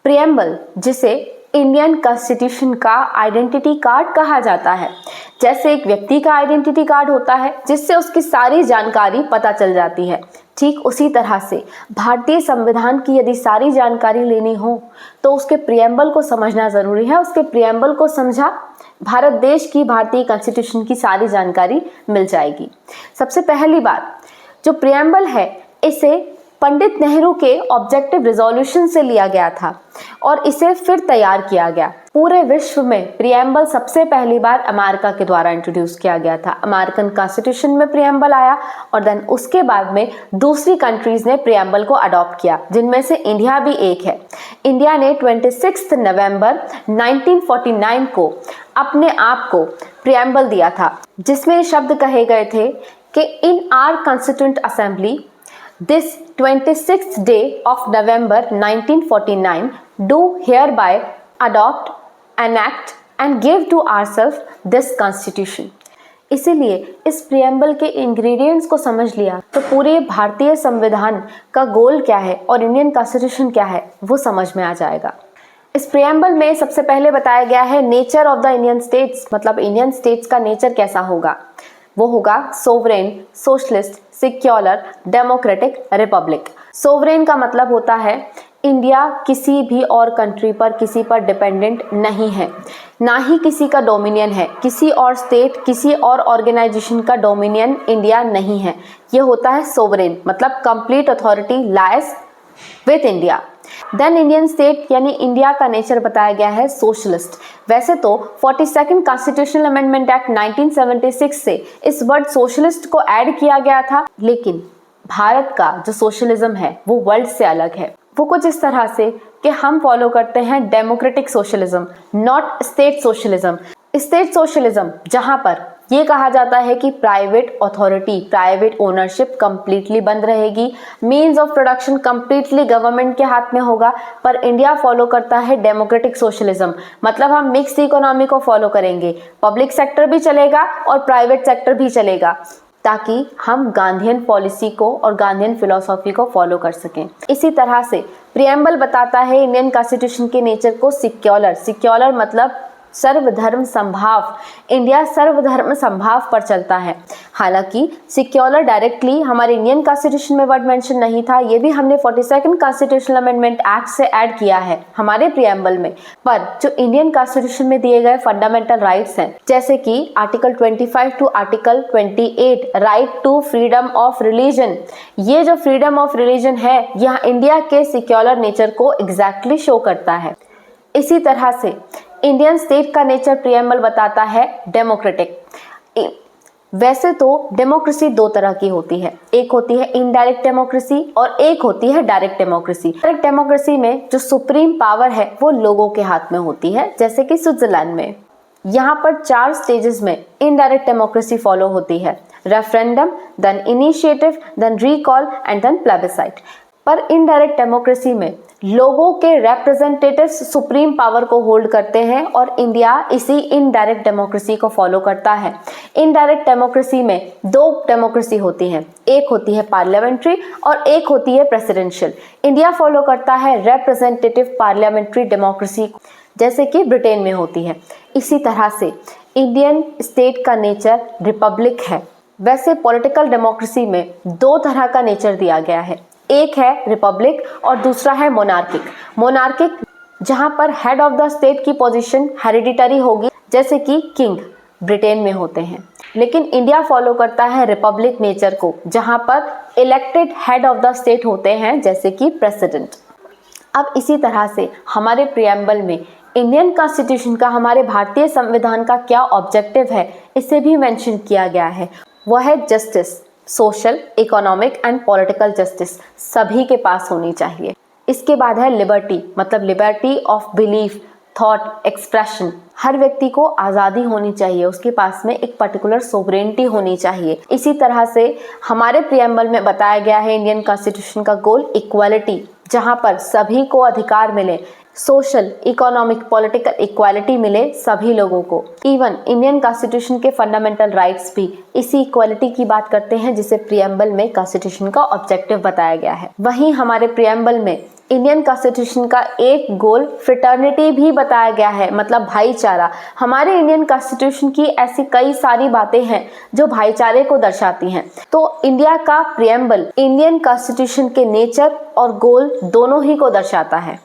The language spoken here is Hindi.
प्रियम्बल, जिसे इंडियन कॉन्स्टिट्यूशन का आइडेंटिटी कार्ड कहा जाता है, जैसे एक व्यक्ति का आइडेंटिटी कार्ड होता है जिससे उसकी सारी जानकारी पता चल जाती है, ठीक उसी तरह से भारतीय संविधान की यदि सारी जानकारी लेनी हो तो उसके प्रियम्बल को समझना जरूरी है। उसके प्रियम्बल को समझा भारत देश की भारतीय कॉन्स्टिट्यूशन की सारी जानकारी मिल जाएगी। सबसे पहली बात, जो प्रियम्बल है इसे पंडित नेहरू के ऑब्जेक्टिव रिजोल्यूशन से लिया गया था और इसे फिर तैयार किया गया। पूरे विश्व में प्रियम्बल सबसे पहली बार अमेरिका के द्वारा इंट्रोड्यूस किया गया था। अमेरिकन कॉन्स्टिट्यूशन में प्रियम्बल आया और देन उसके बाद में दूसरी कंट्रीज ने प्रियम्बल को अडॉप्ट किया, जिनमें से इंडिया भी एक है। इंडिया ने 26 नवंबर 1949 को अपने आप को प्रियम्बल दिया था, जिसमें शब्द कहे गए थे कि in our constituent assembly this 26th day of November 1949 do hereby adopt, enact and give to ourselves this constitution। इसीलिए इस प्रियम्बल के इंग्रेडिएंट्स को समझ लिया तो पूरे भारतीय संविधान का गोल क्या है और इंडियन कॉन्स्टिट्यूशन क्या है वो समझ में आ जाएगा। इस प्रियम्बल में सबसे पहले बताया गया है nature of the Indian states, मतलब इंडियन स्टेट्स का नेचर कैसा होगा। वो होगा sovereign, socialist, secular, democratic, republic. Sovereign का मतलब होता है इंडिया किसी भी और कंट्री पर किसी पर डिपेंडेंट नहीं है, ना ही किसी का डोमिनियन है, किसी और स्टेट किसी और ऑर्गेनाइजेशन का डोमिनियन इंडिया नहीं है। ये होता है सोवरेन, मतलब complete authority lies with India. Then Indian state यानी इंडिया का नेचर बताया गया है सोशलिस्ट। वैसे तो 42nd कॉन्स्टिट्यूशनल अमेंडमेंट एक्ट 1976 से इस वर्ड सोशलिस्ट को ऐड किया गया था, लेकिन भारत का जो सोशलिज्म है वो वर्ल्ड से अलग है। वो कुछ इस तरह से कि हम फॉलो करते हैं democratic socialism, not state socialism. State socialism जहां पर ये कहा जाता है कि private authority, private ownership completely बंद रहेगी, means of production completely government के हाथ में होगा। पर इंडिया फॉलो करता है डेमोक्रेटिक सोशलिज्म, मतलब हम मिक्स्ड इकोनॉमी को फॉलो करेंगे, पब्लिक सेक्टर भी चलेगा और प्राइवेट सेक्टर भी चलेगा, ताकि हम गांधीयन पॉलिसी को और गांधीयन फिलॉसफी को फॉलो कर सकें। इसी तरह से प्रियम्बल बताता है इंडियन कॉन्स्टिट्यूशन के नेचर को सिक्योलर। सिक्योलर मतलब सर्वधर्म संभाव, इंडिया सर्वधर्म संभाव पर चलता है। हालांकि सिक्योलर डायरेक्टली हमारे इंडियन कॉन्स्टिट्यूशन में वर्ड मेंशन नहीं था, ये भी हमने 42nd कॉन्स्टिट्यूशनल अमेंडमेंट एक्ट से ऐड किया है हमारे प्रियम्बल में। पर जो इंडियन कॉन्स्टिट्यूशन में दिए गए फंडामेंटल राइट्स हैं, जैसे कि article 25 to article 28 right to freedom of religion, ये जो फ्रीडम ऑफ रिलीजन है यह इंडिया के सिक्योलर नेचर को एग्जैक्टली शो करता है। इसी तरह से इंडियन स्टेट का नेचर प्रियम्बल बताता है डेमोक्रेटिक। वैसे तो डेमोक्रेसी दो तरह की होती है, एक होती है इनडायरेक्ट डेमोक्रेसी और एक होती है डायरेक्ट डेमोक्रेसी। डायरेक्ट डेमोक्रेसी में जो सुप्रीम पावर है वो लोगों के हाथ में होती है, जैसे कि स्विट्जरलैंड में। यहाँ पर 4 स्टेजेस में इनडायरेक्ट डेमोक्रेसी फॉलो होती है, referendum, then initiative, then recall and then plebiscite. पर इनडायरेक्ट डेमोक्रेसी में लोगों के रिप्रेजेंटेटिव्स सुप्रीम पावर को होल्ड करते हैं और इंडिया इसी इनडायरेक्ट डेमोक्रेसी को फॉलो करता है। इनडायरेक्ट डेमोक्रेसी में 2 डेमोक्रेसी होती हैं, एक होती है पार्लियामेंट्री और एक होती है प्रेसिडेंशियल। इंडिया फॉलो करता है रिप्रेजेंटेटिव पार्लियामेंट्री डेमोक्रेसी, जैसे कि ब्रिटेन में होती है। इसी तरह से इंडियन स्टेट का नेचर रिपब्लिक है। वैसे पॉलिटिकल डेमोक्रेसी में 2 तरह का नेचर दिया गया है, एक है रिपब्लिक और दूसरा है मोनार्किक। मोनार्किक जहां पर हेड ऑफ द स्टेट की पोजीशन हेरिडिटरी होगी, जैसे कि किंग ब्रिटेन में होते हैं। लेकिन इंडिया फॉलो करता है रिपब्लिक नेचर को, जहां पर elected head of the state होते हैं, जैसे कि प्रेसिडेंट। अब इसी तरह से हमारे प्रियम्बल में इंडियन कॉन्स्टिट्यूशन का, हमारे भारतीय संविधान का क्या ऑब्जेक्टिव है इसे भी मेंशन किया गया है। वह है justice, social, economic and political justice सभी के पास होनी चाहिए। इसके बाद है लिबर्टी, मतलब liberty of belief, thought, expression. हर व्यक्ति को आज़ादी होनी चाहिए, उसके पास में एक पर्टिकुलर सोवरेनिटी होनी चाहिए। इसी तरह से हमारे प्रियम्बल में बताया गया है इंडियन कॉन्स्टिट्यूशन का गोल इक्वालिटी, जहां पर सभी को अधिकार मिले, सोशल, इकोनॉमिक, पॉलिटिकल इक्वालिटी मिले सभी लोगों को। इवन इंडियन कॉन्स्टिट्यूशन के फंडामेंटल राइट्स भी इसी इक्वालिटी की बात करते हैं, जिसे प्रियम्बल में कॉन्स्टिट्यूशन का ऑब्जेक्टिव बताया गया है। वहीं हमारे प्रियम्बल में इंडियन कॉन्स्टिट्यूशन का एक गोल फ्रेटर्निटी भी बताया गया है, मतलब भाईचारा। हमारे इंडियन कॉन्स्टिट्यूशन की ऐसी कई सारी बातें हैं जो भाईचारे को दर्शाती हैं। तो इंडिया का प्रियम्बल इंडियन कॉन्स्टिट्यूशन के नेचर और गोल दोनों ही को दर्शाता है।